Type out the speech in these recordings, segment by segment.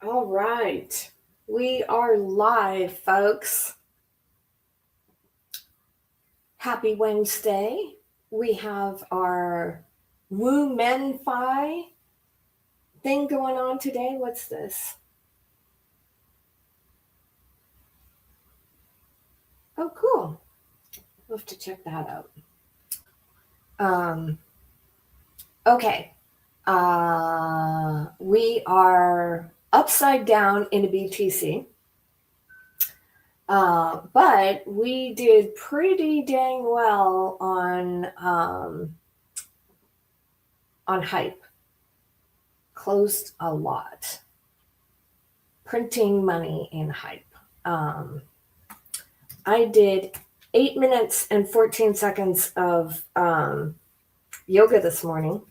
All right. We are live, folks. Happy Wednesday. We have our Woo Men Fi thing going on today. What's this? Oh, cool. We'll have to check that out. Um, okay. We are upside down in a BTC. But we did pretty dang well on hype. Closed a lot. Printing money in hype. I did 8 minutes and 14 seconds of yoga this morning,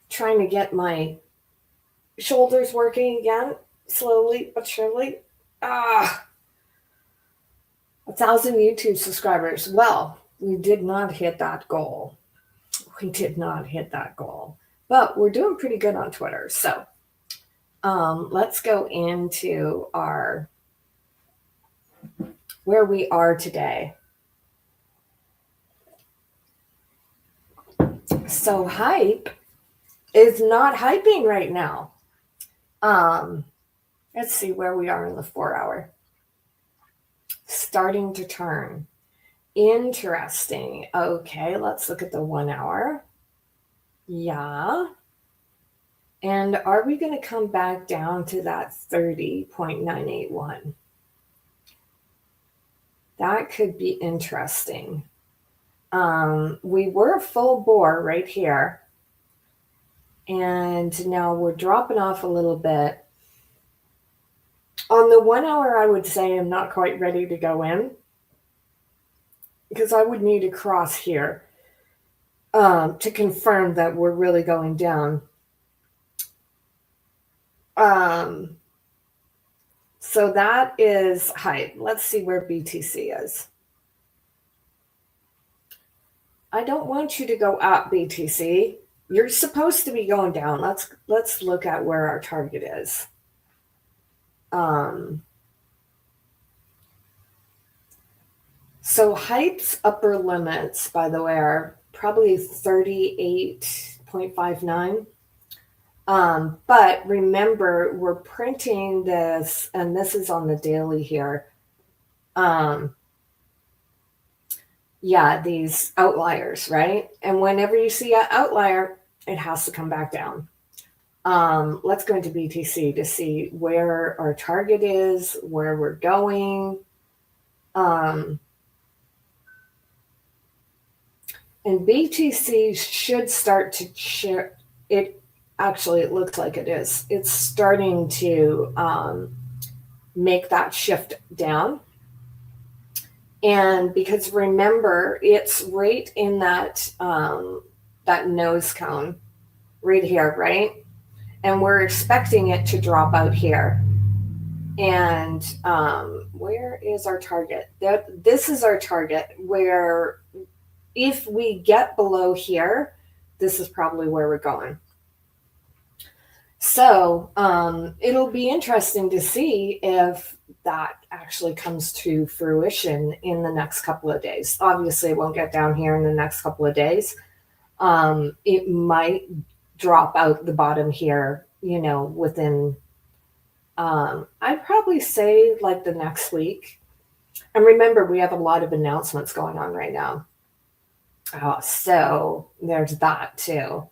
trying to get my shoulders working again, slowly but surely. 1,000 YouTube subscribers. Well, we did not hit that goal. But we're doing pretty good on Twitter. So let's go into where we are today. So hype is not hyping right now. Let's see where we are in the 4 hour. Starting to turn. Interesting. Okay, let's look at the 1 hour. Yeah. And are we going to come back down to that 30.981? That could be interesting. We were full bore right here. And now we're dropping off a little bit. On the 1 hour, I would say I'm not quite ready to go in, because I would need to cross here to confirm that we're really going down. So that is hype. Let's see where BTC is. I don't want you to go up, BTC. You're supposed to be going down. Let's look at where our target is. So hype's upper limits, by the way, are probably 38.59. But remember, we're printing this, and this is on the daily here. These outliers, right? And whenever you see an outlier, it has to come back down. Let's go into BTC to see where our target is, where we're going. And BTC should start to share it. Actually, it looks like it is. It's starting to make that shift down. And because remember, it's right in that nose cone right here, right? And we're expecting it to drop out here. And where is our target? This is our target, where if we get below here, this is probably where we're going. So it'll be interesting to see if that actually comes to fruition in the next couple of days. Obviously, it won't get down here in the next couple of days. It might drop out the bottom here, within, I'd probably say like the next week. And remember, we have a lot of announcements going on right now. So there's that too.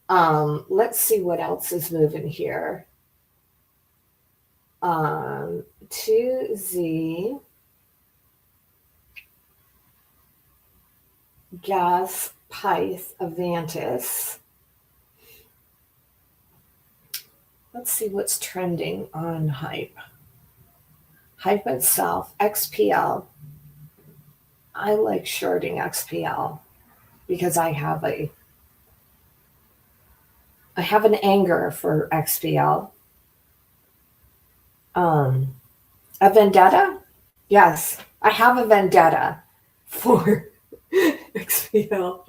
Let's see what else is moving here. 2Z Gas Pyth Avantis. Let's see what's trending on hype. Hype itself, XPL. I like shorting XPL because I have an anger for XPL. A vendetta? Yes, I have a vendetta for XPL.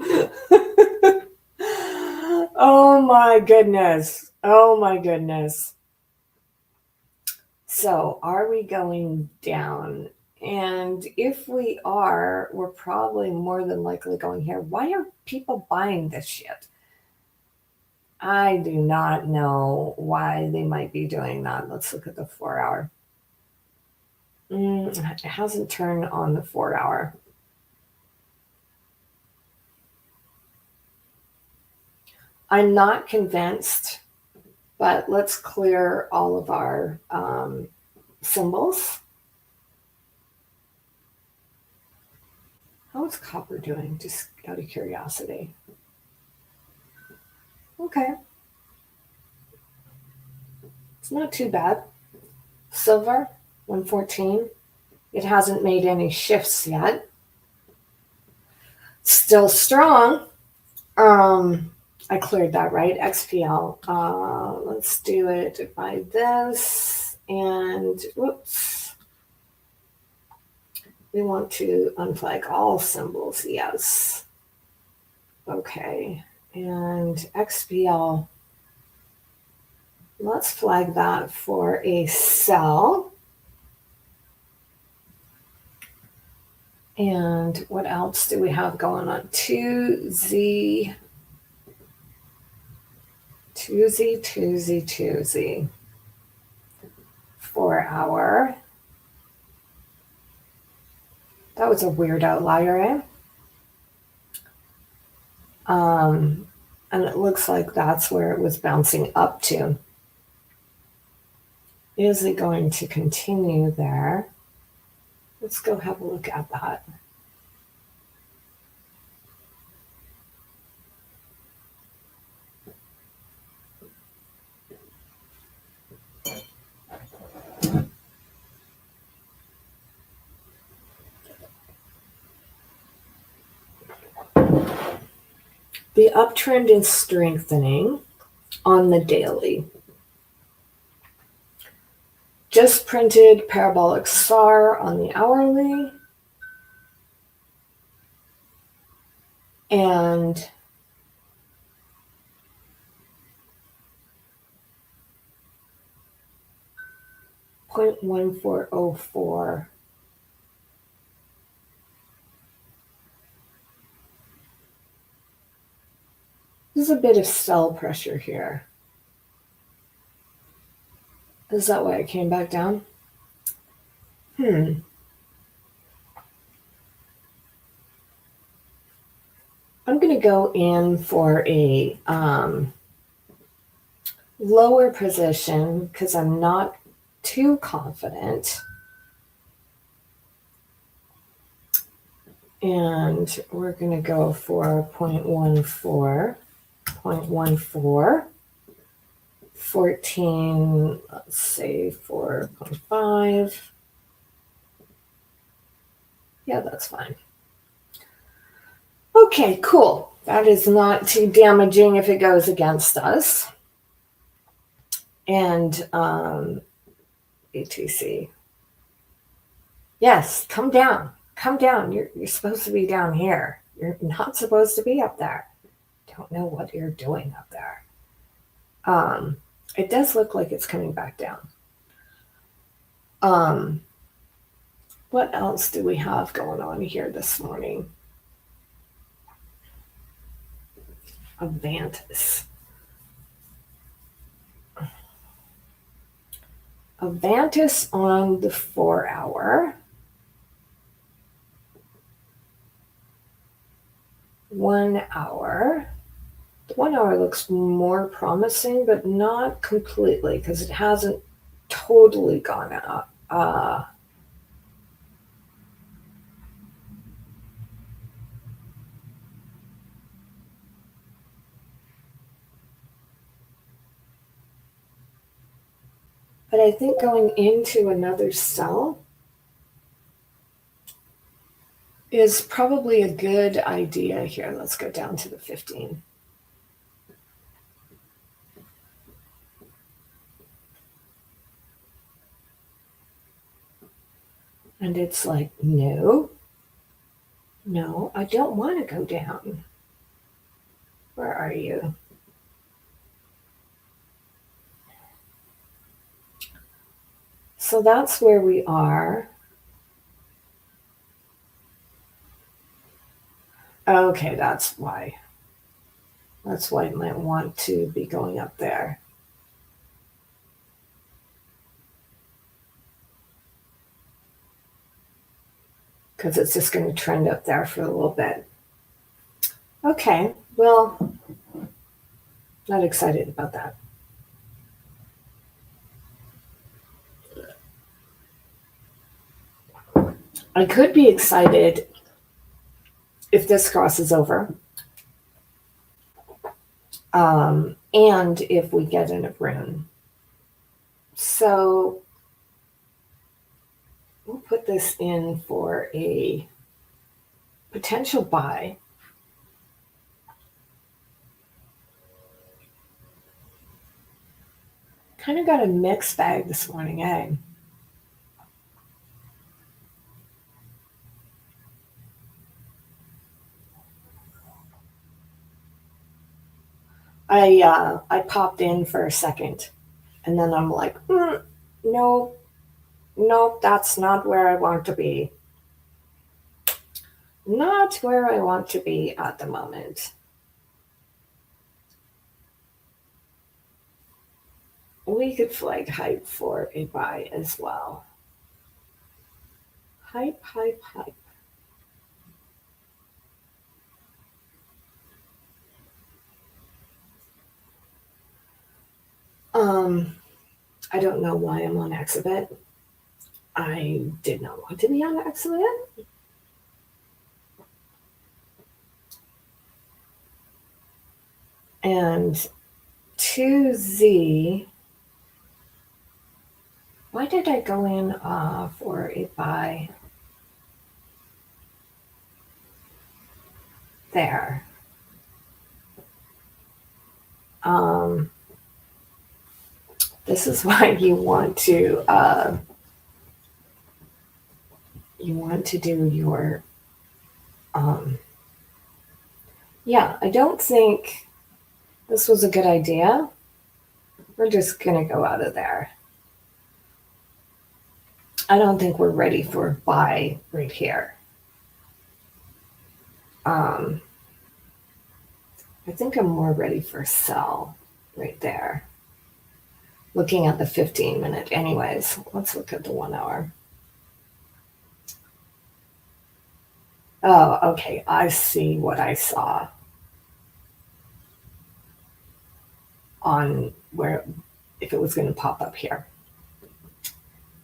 Oh my goodness. Oh my goodness. So, are we going down? And if we are, we're probably more than likely going here. Why are people buying this shit? I do not know why they might be doing that. Let's look at the 4 hour. It hasn't turned on the 4 hour. I'm not convinced, but let's clear all of our symbols. How is copper doing? Just out of curiosity. Okay, it's not too bad. Silver, 114. It hasn't made any shifts yet. Still strong. I cleared that, right? XPL. Let's do it by this. And whoops. We want to unflag all symbols. Yes. Okay. And XPL. Let's flag that for a sell. And what else do we have going on? 2Z. 2Z. 4 hour. That was a weird outlier, eh? And it looks like that's where it was bouncing up to. Is it going to continue there? Let's go have a look at that. The uptrend is strengthening on the daily. Just printed parabolic SAR on the hourly. And .1404. There's a bit of sell pressure here. Is that why it came back down? I'm going to go in for a lower position because I'm not too confident. And we're going to go for 0.14, 14, let's say 4.5. Yeah, that's fine. Okay, cool. That is not too damaging if it goes against us. And BTC. Yes, come down. Come down. You're supposed to be down here. You're not supposed to be up there. Don't know what you're doing up there. It does look like it's coming back down. What else do we have going on here this morning? Avantis. Avantis on the 4 hour. 1 hour. The 1 hour looks more promising, but not completely because it hasn't totally gone up. But I think going into another sell is probably a good idea here. Let's go down to the 15. And it's like, no, I don't want to go down. Where are you? So that's where we are. Okay, that's why. That's why it might want to be going up there. Because it's just going to trend up there for a little bit. Okay, well, not excited about that. I could be excited if this crosses over, and if we get in a rune. So we'll put this in for a potential buy. Kind of got a mixed bag this morning, eh? I popped in for a second, and then I'm like, no, no, that's not where I want to be. Not where I want to be at the moment. We could flag hype for a buy as well. Hype, hype, hype. I don't know why I'm on Exhibit. I did not want to be on Exhibit. And 2Z, why did I go in for a buy there? This is why you want to do your yeah, I don't think this was a good idea. We're just gonna go out of there. I don't think we're ready for buy right here. I think I'm more ready for sell right there. Looking at the 15-minute anyways. Let's look at the 1 hour. Oh, okay. I see what I saw on where, if it was going to pop up here.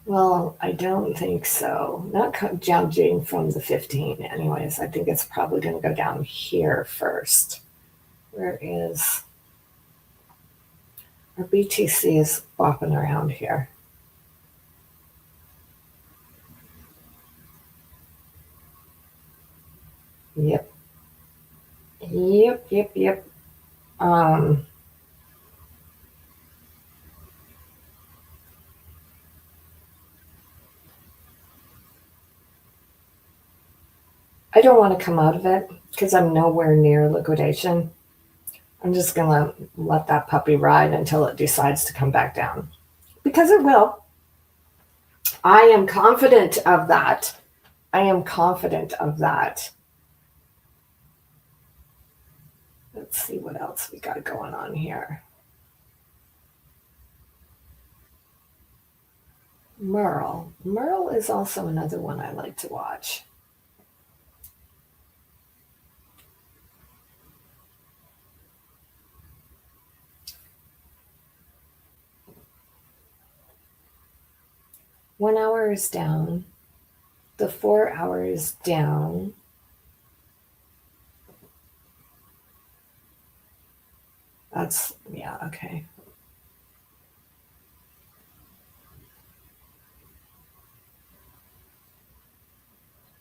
Well, I don't think so. Not judging from the 15 anyways. I think it's probably going to go down here first. Where is our BTC is bopping around here. Yep. Yep. I don't want to come out of it because I'm nowhere near liquidation. I'm just going to let that puppy ride until it decides to come back down. Because it will. I am confident of that. Let's see what else we got going on here. Merle. Merle is also another one I like to watch. One hour is down. The 4 hours down. That's, yeah, okay.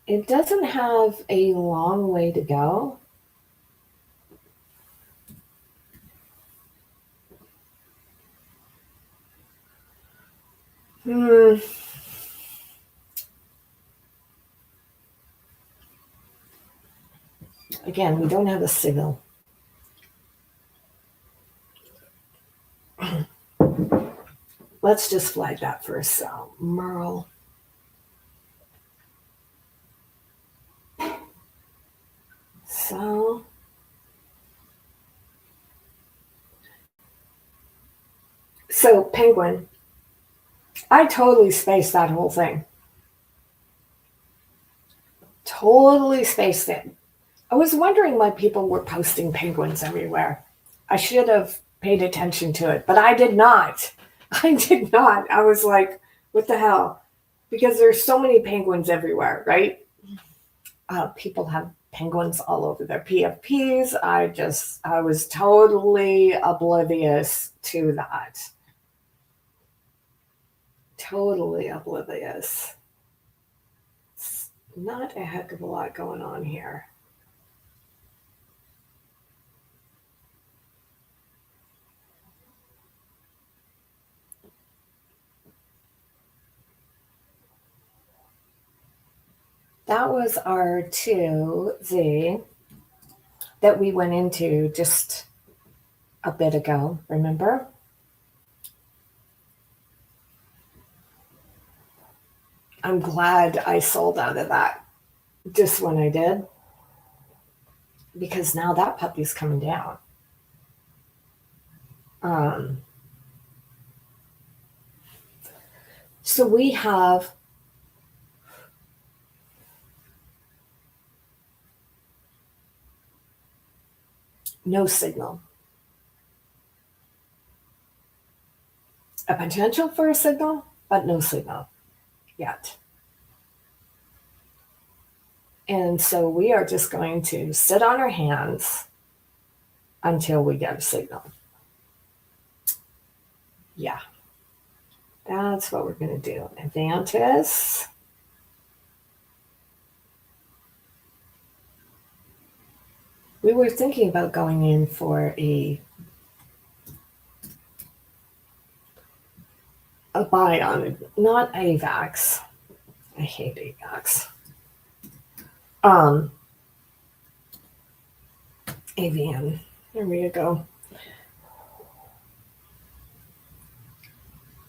It doesn't have a long way to go. Again, we don't have a signal. Let's just flag that for a cell. Merle. So penguin. I totally spaced that whole thing. Totally spaced it. I was wondering why people were posting penguins everywhere. I should have paid attention to it, but I did not. I did not. I was like, what the hell? Because there's so many penguins everywhere, right? People have penguins all over their PFPs. I was totally oblivious to that. Totally oblivious. It's not a heck of a lot going on here. That was our 2Z that we went into just a bit ago, remember? I'm glad I sold out of that just when I did, because now that puppy's coming down. So we have no signal. A potential for a signal, but no signal yet. And so we are just going to sit on our hands until we get a signal. Yeah, that's what we're going to do. Advantis. We were thinking about going in for a buy on it, not AVAX. I hate AVAX. AVN. There we go.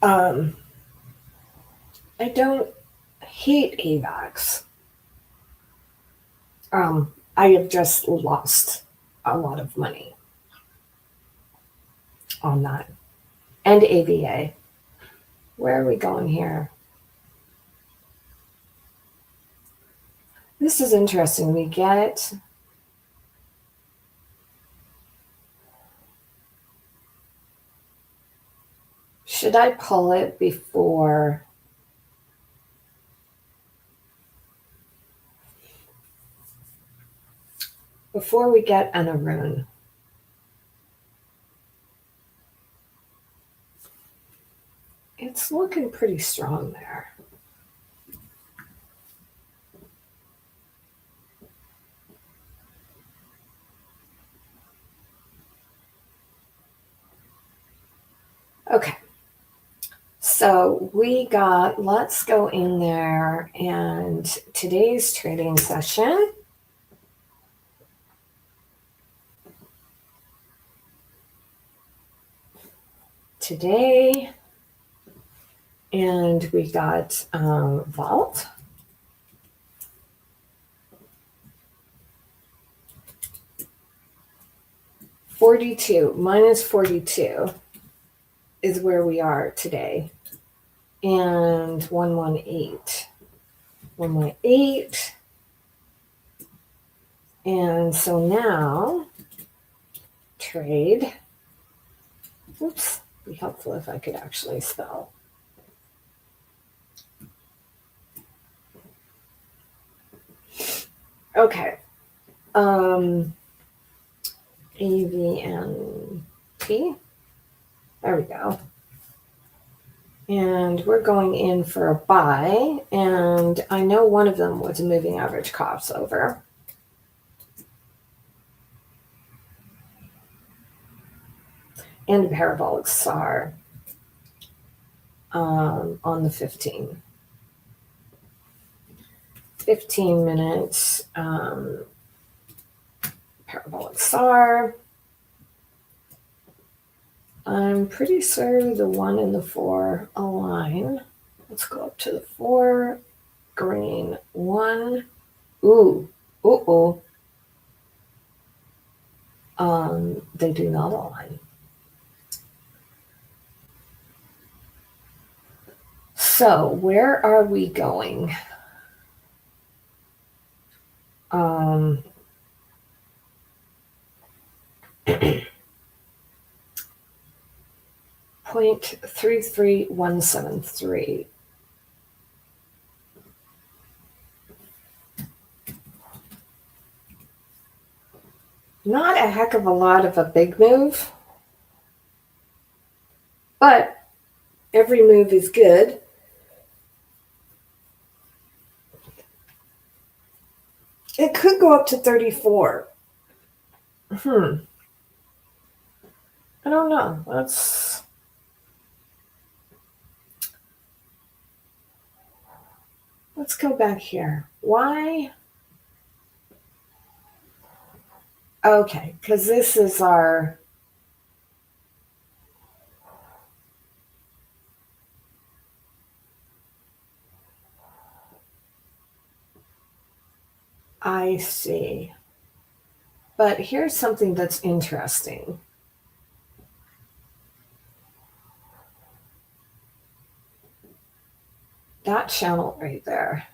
I don't hate AVAX. I have just lost a lot of money on that. And AVA. Where are we going here? This is interesting. We get should I pull it before we get an Arun? It's looking pretty strong there. Okay. So let's go in there, and today's trading session. Today, and we got Vault. -42 is where we are today. And 118. And so now trade. Oops, be helpful if I could actually spell. Okay. AVNT. There we go. And we're going in for a buy. And I know one of them was a moving average crossover. And a parabolic SAR on the 15 minutes parabolic SAR. I'm pretty sure the 1 and the 4 align. Let's go up to the 4. Green 1. Ooh. Uh-oh. They do not align. So where are we going? 0.33173. Not a heck of a lot of a big move, but every move is good. It could go up to 34. I don't know. Let's go back here. Why? Okay, because this is our... I see. But here's something that's interesting. That channel right there.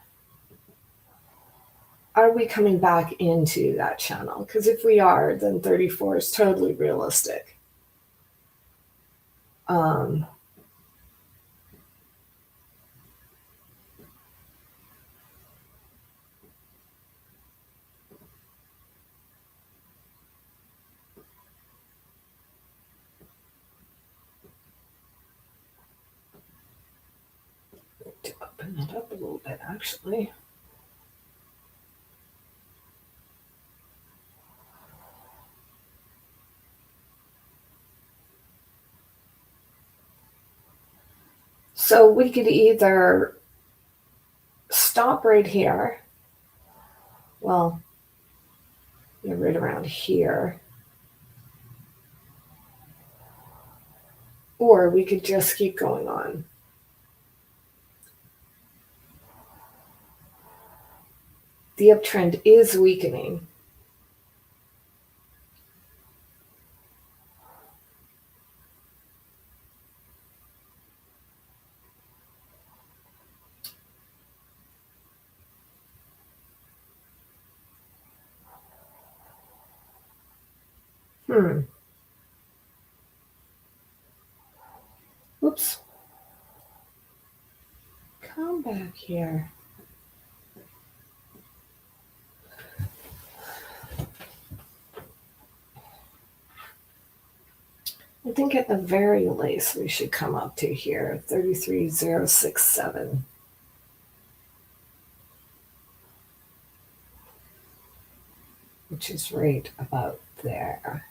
Are we coming back into that channel? Because if we are, then 34 is totally realistic. To open that up a little bit, actually. So we could either stop right here. Well, you're right around here. Or we could just keep going on. The uptrend is weakening. Oops. Come back here. I think at the very least we should come up to here, 33,067. Which is right about there.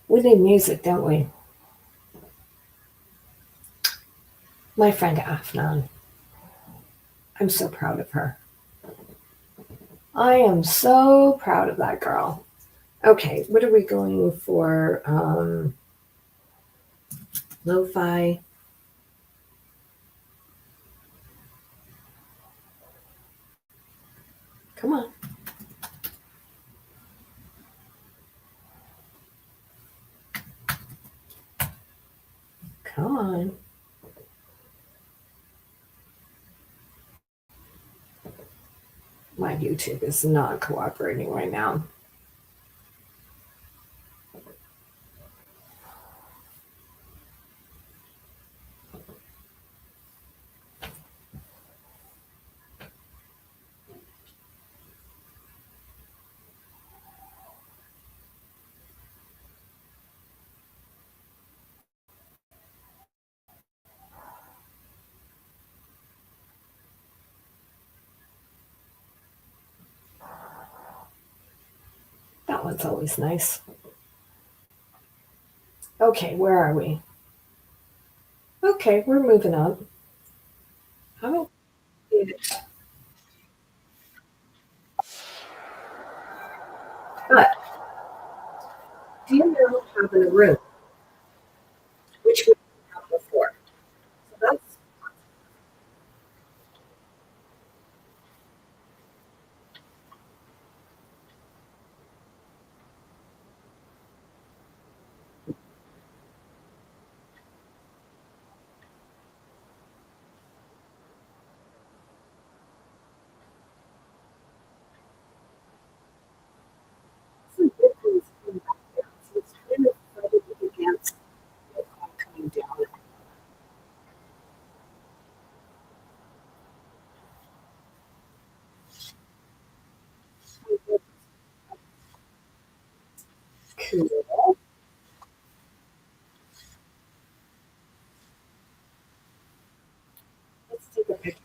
We need music, don't we? My friend Afnan. I'm so proud of her. I am so proud of that girl. Okay, what are we going for? Lo-fi. Come on. Come on. My YouTube is not cooperating right now. one's always nice. Okay, where are we? Okay, we're moving up. I don't see it. But do you know having a room, which we didn't have before? So that's some good things coming back down. So it's kind of fighting against it all coming down. Cool. Let's take a picture.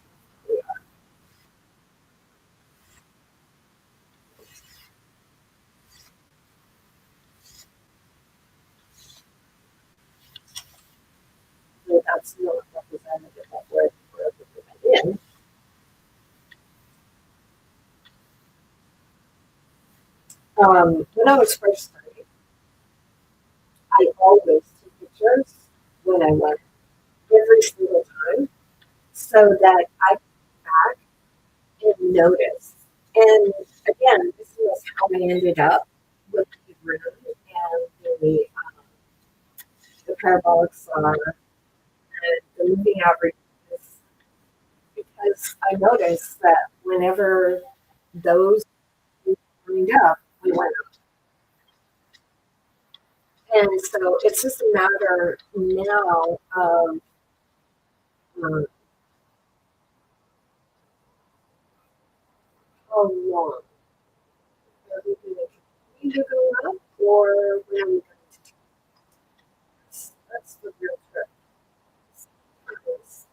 So that's not representative of where we're in. When I was first starting, I always took pictures when I went every single time so that I could back and notice. And again, this was how I ended up with the room and the parabolic star and the moving averages because I noticed that whenever those lined up, we went up. And so it's just a matter now of um, how long are we going to continue to go up or when are we going to do this? That's the real trick. Because,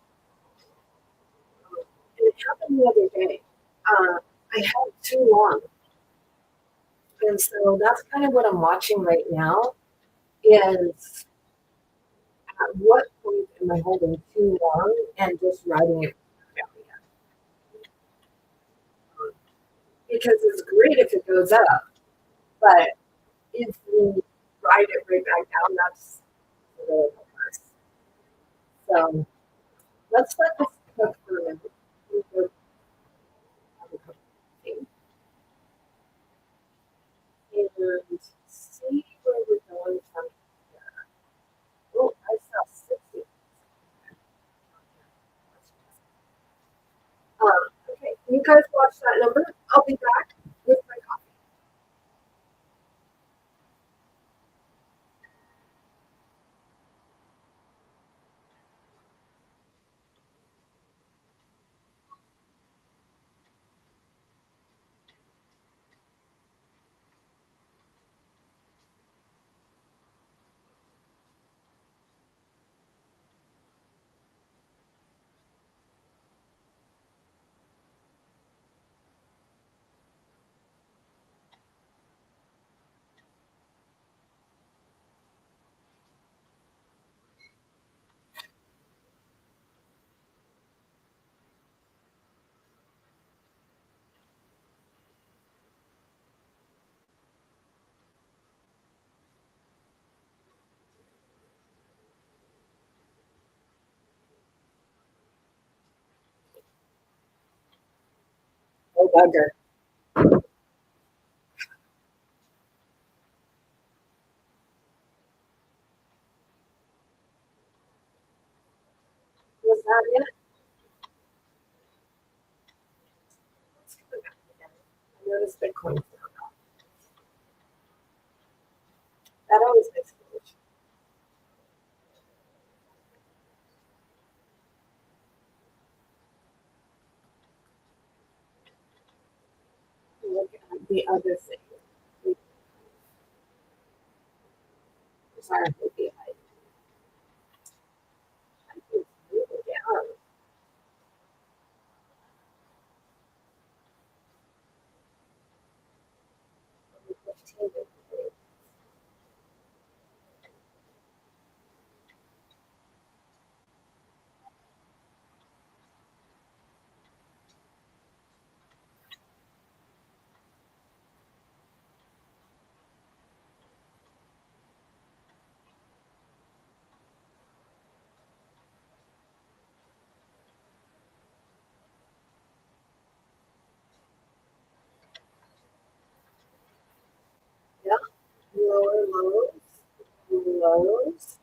and it happened the other day. I had too long. And so that's kind of what I'm watching right now is at what point am I holding too long and just riding it down again? Because it's great if it goes up, but if we ride it right back down, that's really nice. So let's let this cook for a minute. We go have a cup of tea and see where we're going from here. Oh, I saw 60. Okay, you guys watch that number. I'll be back with my coffee. Oh, bugger. Was that it? Let's go back again. I noticed Bitcoin. That always makes me look at the other thing. Sorry, maybe I think really down. Yeah, lower lows, lows.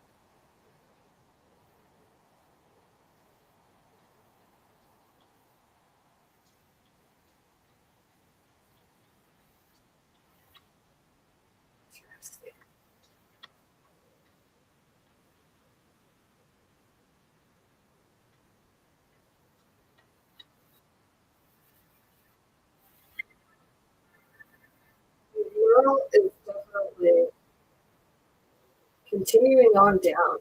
Interesting. The euro is definitely continuing on down.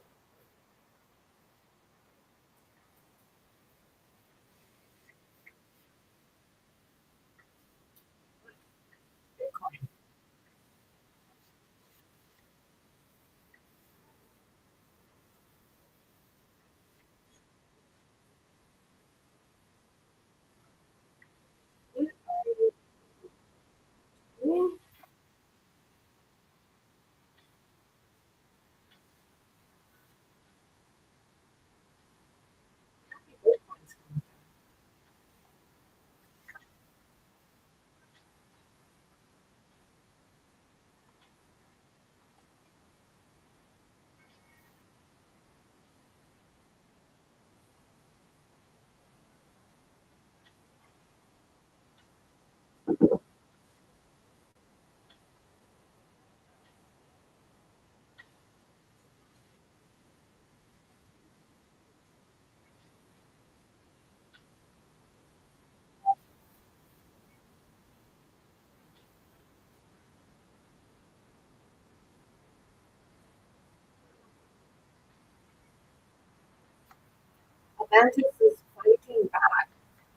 Bitcoin. Mm, Bitcoin's going down. Atlantis is fighting back,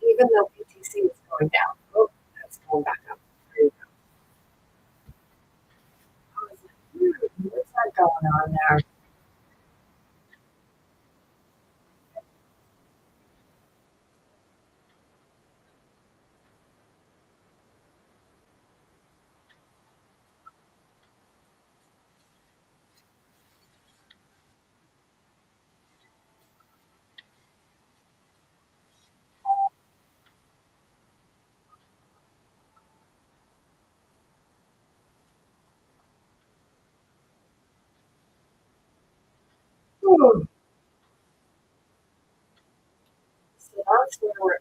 even though BTC is going down. Oh, that's going back up. There you go. I was like, what's that going on there? Hmm. So that's where we're at.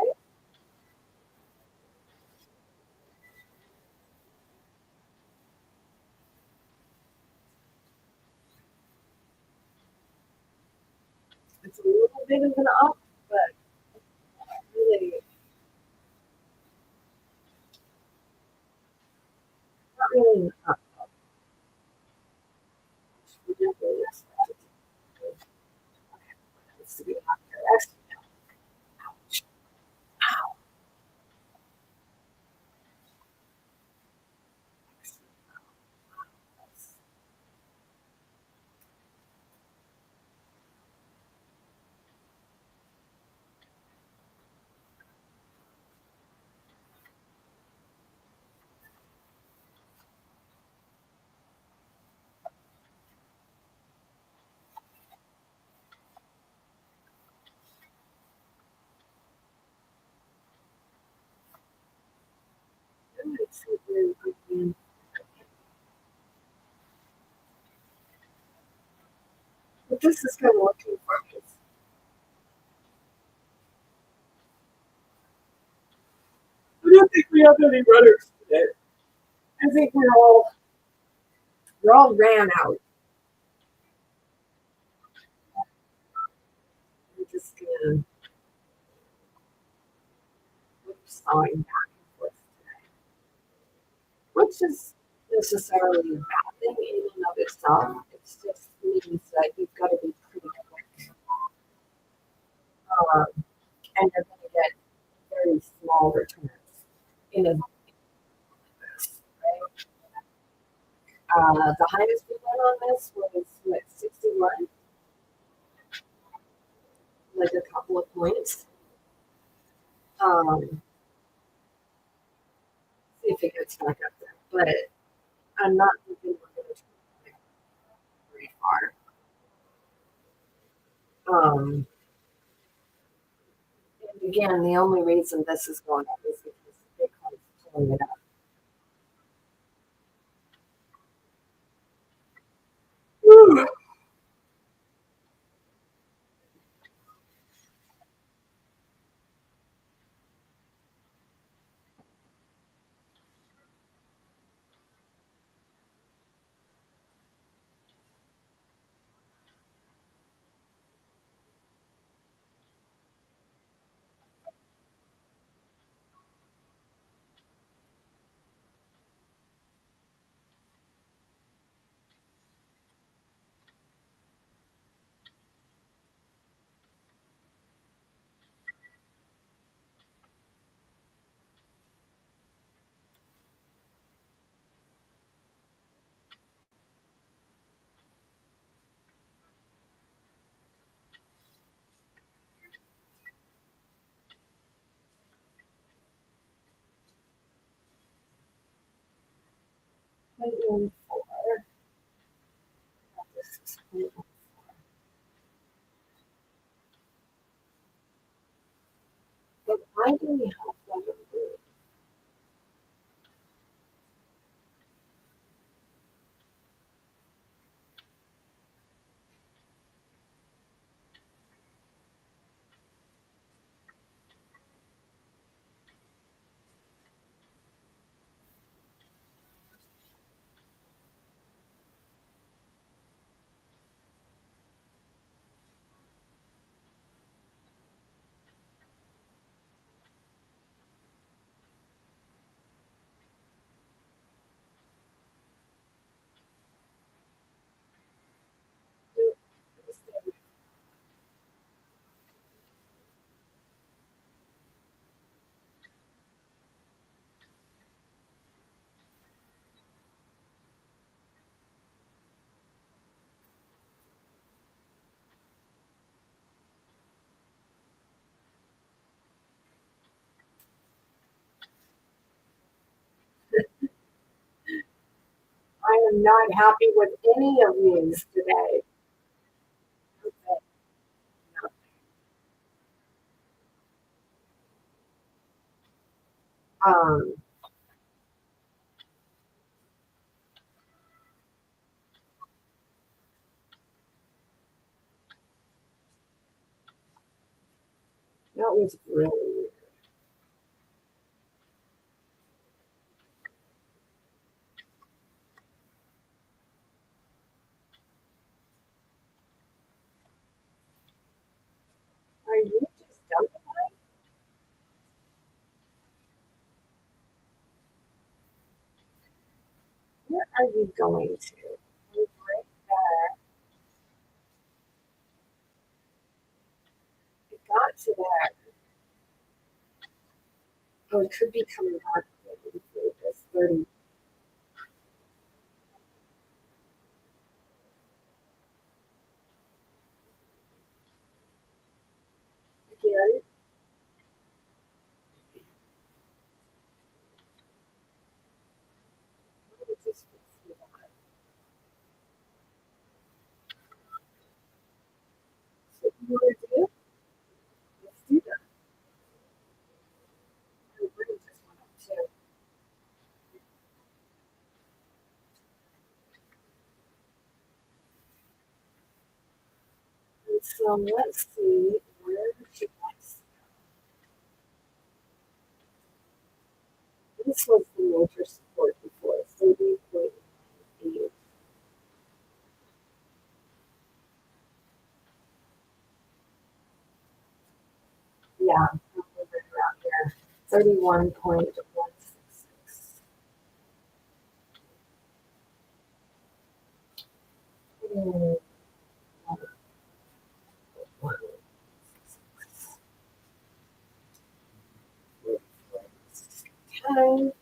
Okay. It's a little bit of an up, but really not really an up. We definitely expect it to be. Okay, what else do we have here? Actually, ouch. Ow. It's a very good one. But this is kind of looking for me. I don't think we have any runners today. I think we're all ran out. We're just gonna sawing back and forth today, which is necessarily a bad thing in and of itself. It's just means that you've got to be pretty quick, um, and you're going to get very small returns in a this, right? The highest we went on this was what, 61, like a couple of points. See if it gets back up there, but I'm not thinking we're going to go very far. And again, the only reason this is going up is because Bitcoin's pulling it up. Woo. But why do we have that? I am not happy with any of these today. Um, that was really weird. Are you just dumping? Where are you going to? You're right there. It got to there. Oh, it could be coming back maybe through this 30 again. What is this supposed to be? So you want to do? Let's do that. My brain just went up too. And so let's see where she wants. This was the major support before, 30.8. Yeah, probably right around there. 31.166. Hmm, 10.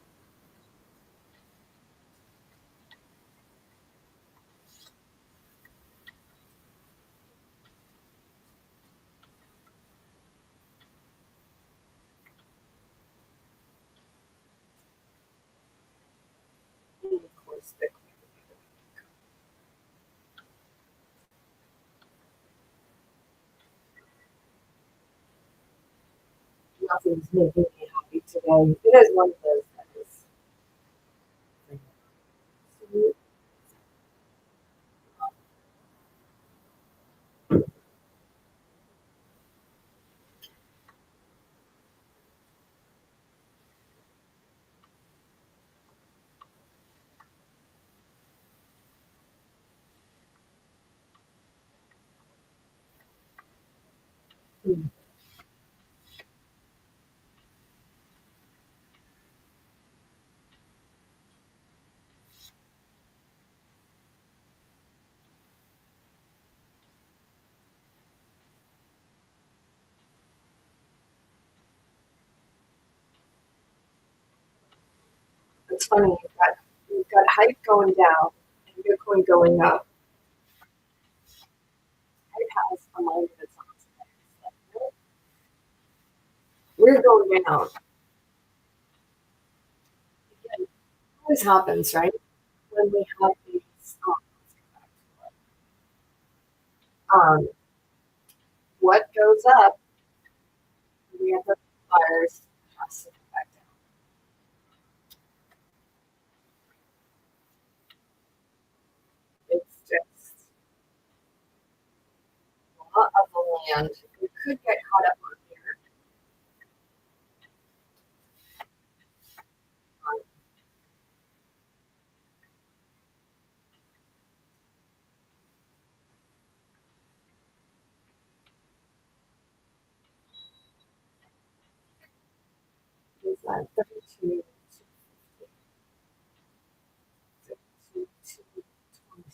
nothing's making me happy today. It is one of those days. It's funny, you've got hype going down and Bitcoin going up. Hype has a mind of its own today. It's like, we're going down. Again, it always happens, right? When we have these, um, what goes up, we have the fires has to come back down. It's just a lot of the land. We could get caught up on here. Um, is that 32, 52, 20.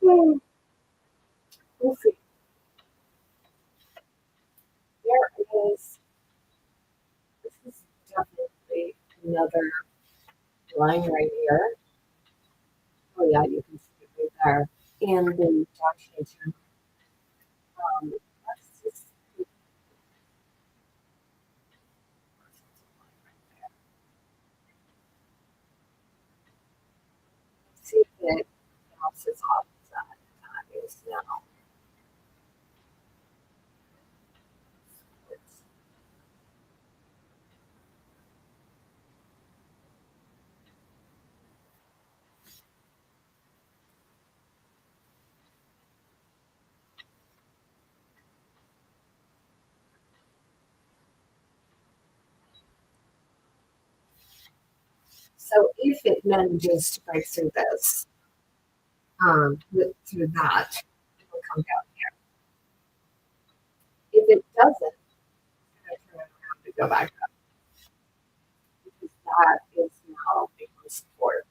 Hmm, we'll see. There is, this is definitely another line right here. Oh yeah, you can see it right there. And the Dodge Nation. Let's just see if it bounces off that. That is now. So if it manages to break through this, through that, it will come down here. If it doesn't, it's going to turn around and go back up because that is now making support.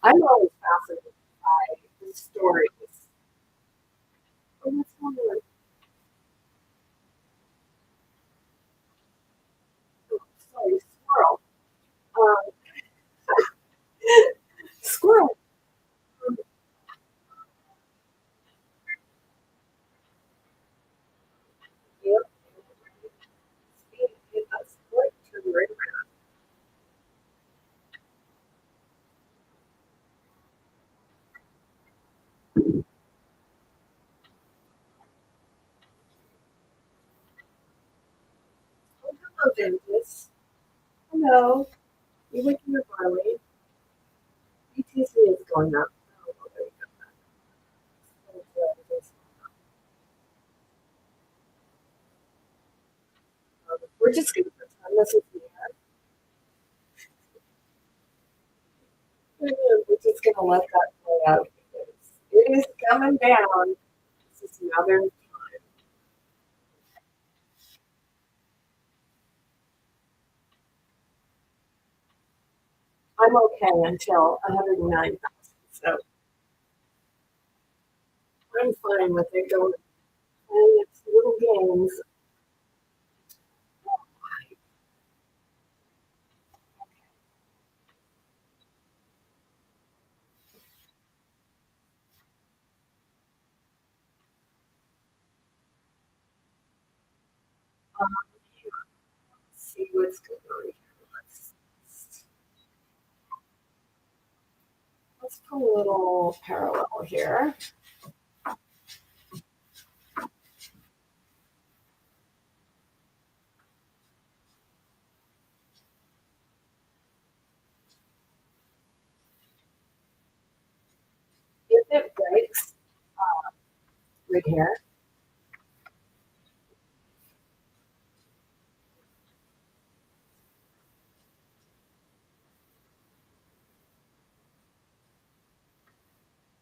I'm always fascinated by the stories. Oh, what's going on? Oh, sorry, squirrel. Um, squirrel. Um, yep. It does. What? Turn right around. Oh, hello, Ventus. Hello. You licking your barley? BTC is going up. Oh, well, there you go. We're just going to pretend this is the end. We're just going to let that play out because it is coming down. This is another time. I'm okay until 109,000. So I'm fine with it going. And it's little games. let's go over here. Let's, let's put a little parallel here. If it breaks right here,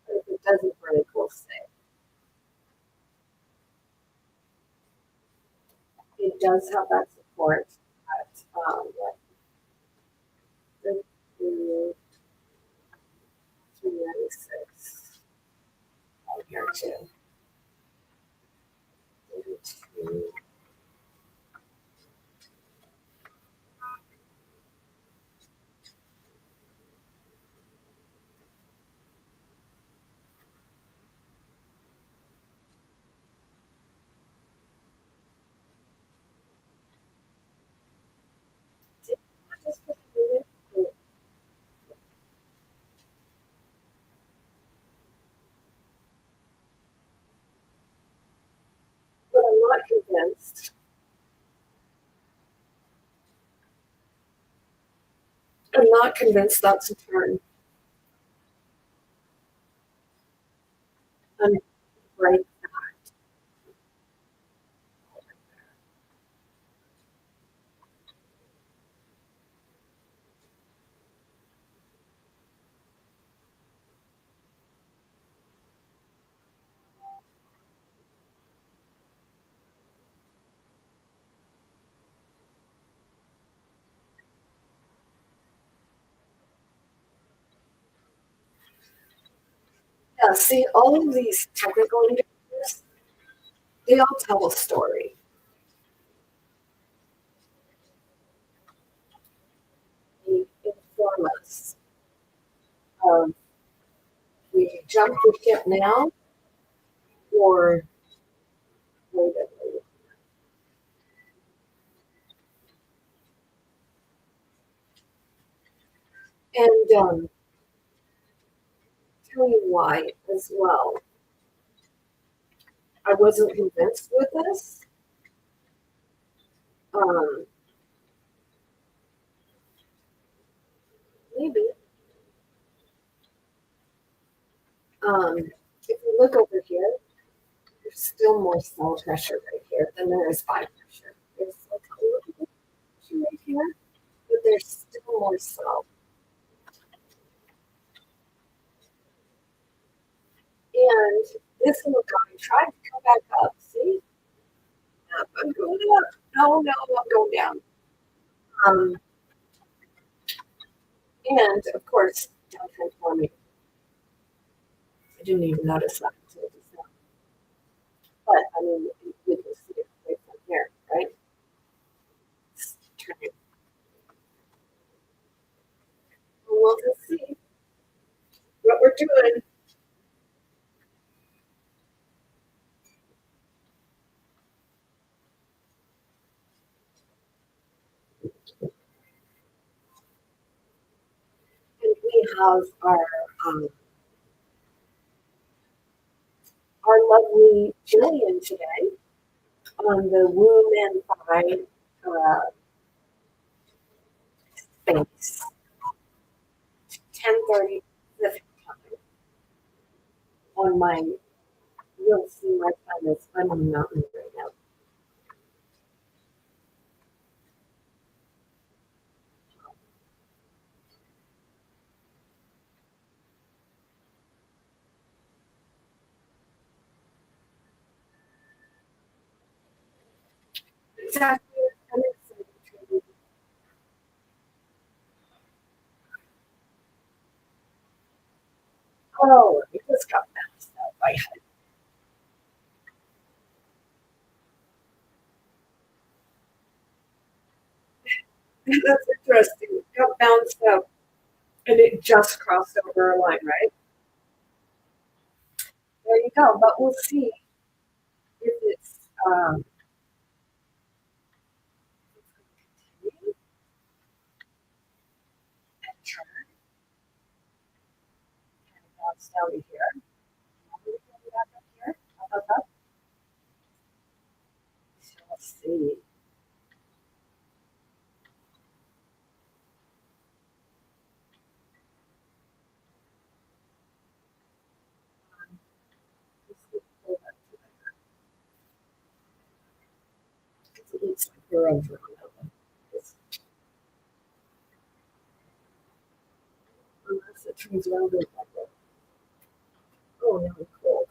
if it doesn't break, we'll see. It does have that support at 396 on here too. 32. But I'm not convinced. I'm not convinced that's a turn. I'm right. Yeah, see, all of these technical indicators, they all tell a story. They inform us of we jump the ship now or wait a minute. And tell you why as well. I wasn't convinced with this. Um, maybe. If you look over here, there's still more cell pressure right here than there is vibe pressure. There's like a little bit of pressure right here, but there's still more cell. And this little guy tried to come back up. See? Yep, I'm going up. No, no, I'm going down. Um, and of course, downtime forming. I didn't even notice that until just now. But I mean, you can see it right from here, right? It's turning. We'll just see what we're doing. And we have um, our lovely Jillian today on the Womb and Find space, 10:30 Pacific time on my, you'll see my time is, I'm on the mountain right now. Exactly. I'm excited to, oh, it just got bounced out by That's interesting. It got bounced out and it just crossed over a line, right? There you go. But we'll see if it's down to here. Back up here. How about that? So let's see. Let's pull that to because it looks like they're over on that one. Unless it turns around and oh, now it's cold.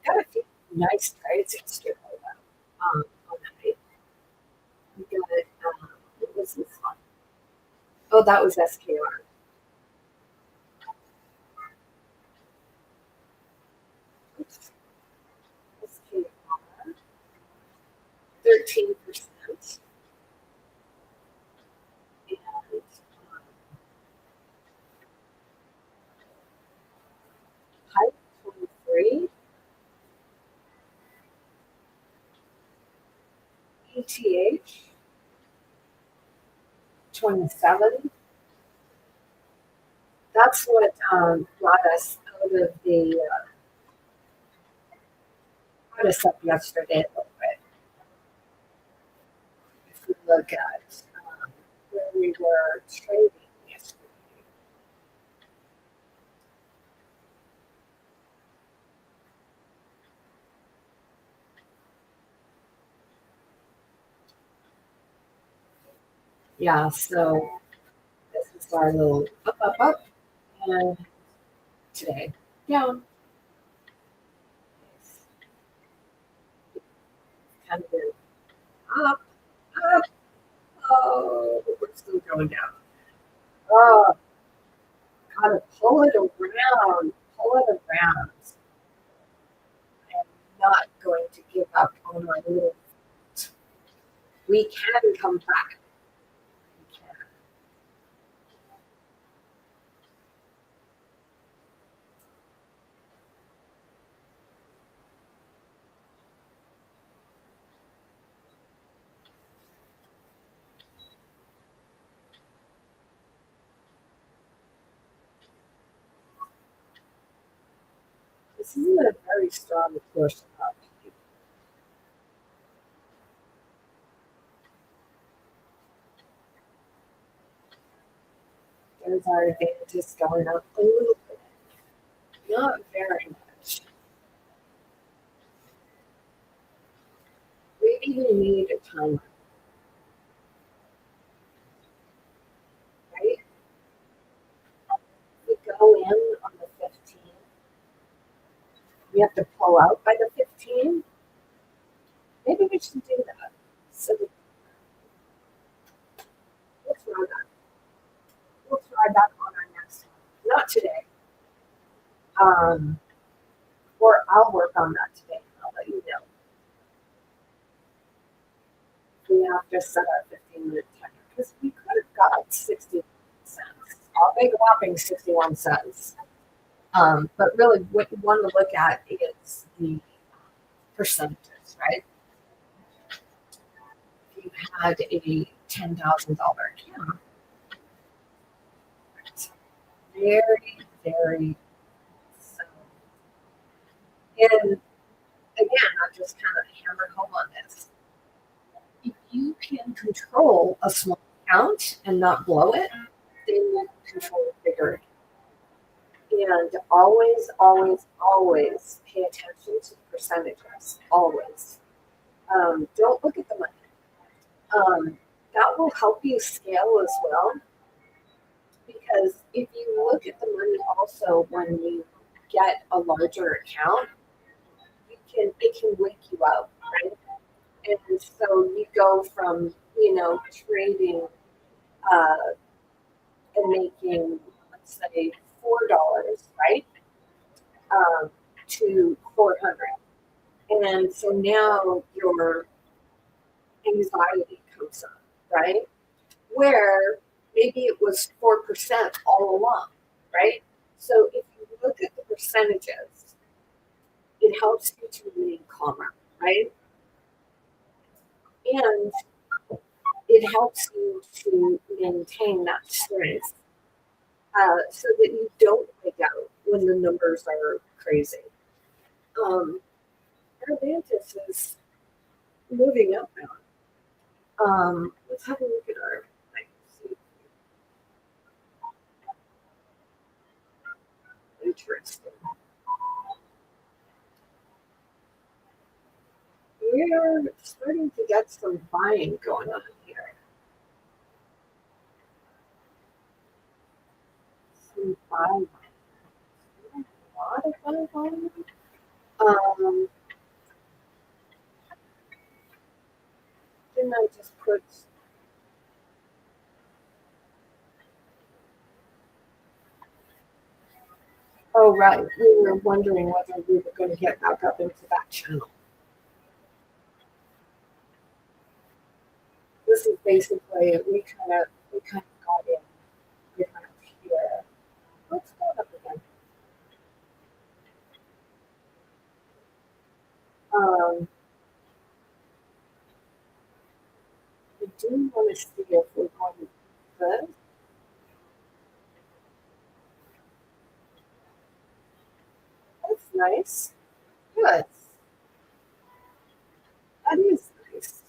Got a few nice trades yesterday though. On that paper. We got what was this one? Oh, that was SKR. Oops. SKR 13%. And Hype 23, ETH 27. That's what brought us out of the brought us up yesterday a little bit. If we look at where we were trading yesterday. Yeah, so this is our little up, and today down. It's kind of been up, up. Oh, we're still going down. Oh, gotta pull it around, pull it around. I am not going to give up on our little. We can come back. We can. This is a very strong push up. There's our advantage going up a little bit, not very much. We even need a timer, right? We go in on the 15. We have to pull out by the 15. Maybe we should do that. So we'll try that. We'll try that on our next one. Not today. Um, or I'll work on that today. I'll let you know. We have to set our 15-minute timer because we could have got 60 cents. A big whopping 61 cents. But really, what you want to look at is the percentages, right? If you had a $10,000 account, it's very, very so. And again, I just kind of hammered home on this. If you can control a small account and not blow it, then you control a bigger account. And always, always, always pay attention to the percentages. Always. Don't look at the money. That will help you scale as well. Because if you look at the money also when you get a larger account, it can wake you up, right? And so you go from trading uh, and making, let's say, $4, right, to 400. And so now your anxiety comes up, right? Where maybe it was 4% all along, right? So if you look at the percentages, it helps you to remain calmer, right? And it helps you to maintain that strength so that you don't break out when the numbers are crazy. Um, Atlantis is moving up now. Let's have a look at our thing. Interesting. We're starting to get some buying going on here. Some buying. A lot of buying. Um, didn't I just put? Oh, right. We were wondering whether we were going to get back up into that channel. This is basically we kind of got in. We're kind of here. Let's go up again. Um, I do want to see if we're going to do this. That's nice. Good. That is nice.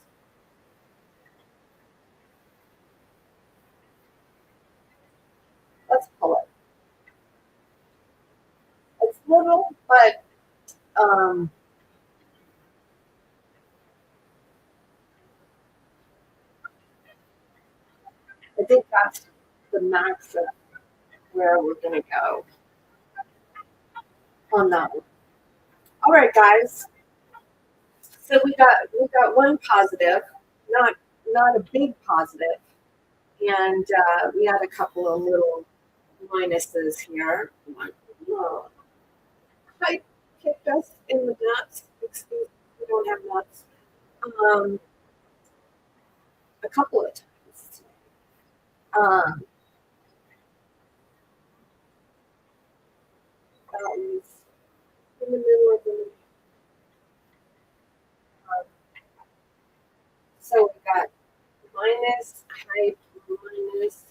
Let's pull it. It's little, but um, I think that's the max of where we're going to go on that one. All right, guys. So we got one positive, not not a big positive, and we had a couple of little minuses here. Oh, I kicked us in the nuts. Excuse me, we don't have nuts. Um, a couple of times. Um, that was in the middle of the. Um, so we got minus, height, minus,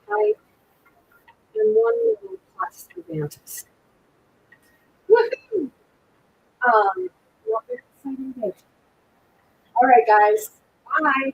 height, and one little plus advantage. Woohoo! What an exciting day. All right, guys. Bye.